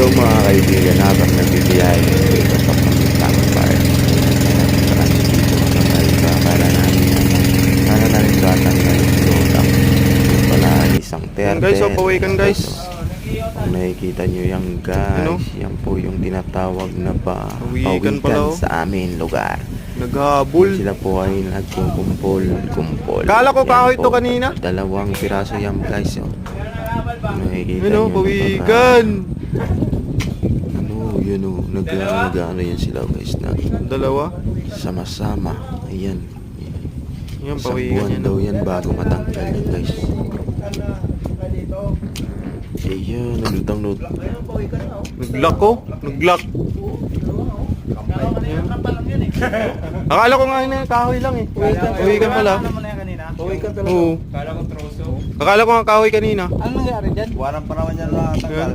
mga kaibigan, habang nagbibiyahe dito sa Pangitang Park. Sana namin tatanggal ito. Tapos pala isang Yan terpen. guys, so pauwi kan guys. Kung nakikita nyo yan guys, Ano? yan po yung tinatawag na Pawikan pala, oh. sa amin lugar. Naghabol. Sila po ay nagkukumpol-kumpol. Kala ko Yan kahoy po, to kanina. 2 piraso yan guys. Oh. Nakikita Ano, nyo pawikan. Yun o, nag-ano yan sila guys na Dalawa. sama-sama. Ayan. Yan, Isang pawikan buwan yan. daw yan bago matanggal yan guys. Ayan, nalutang-lut. Nag-lock ko. Nag-lock. Akala ko nga yun eh, kahoy lang eh. Pawikan pala. Pawikan talaga. Oo. Kala ko troso. Akala ko nga kahoy kanina. Ano nangyari dyan? Warang pa naman yan na tanggal.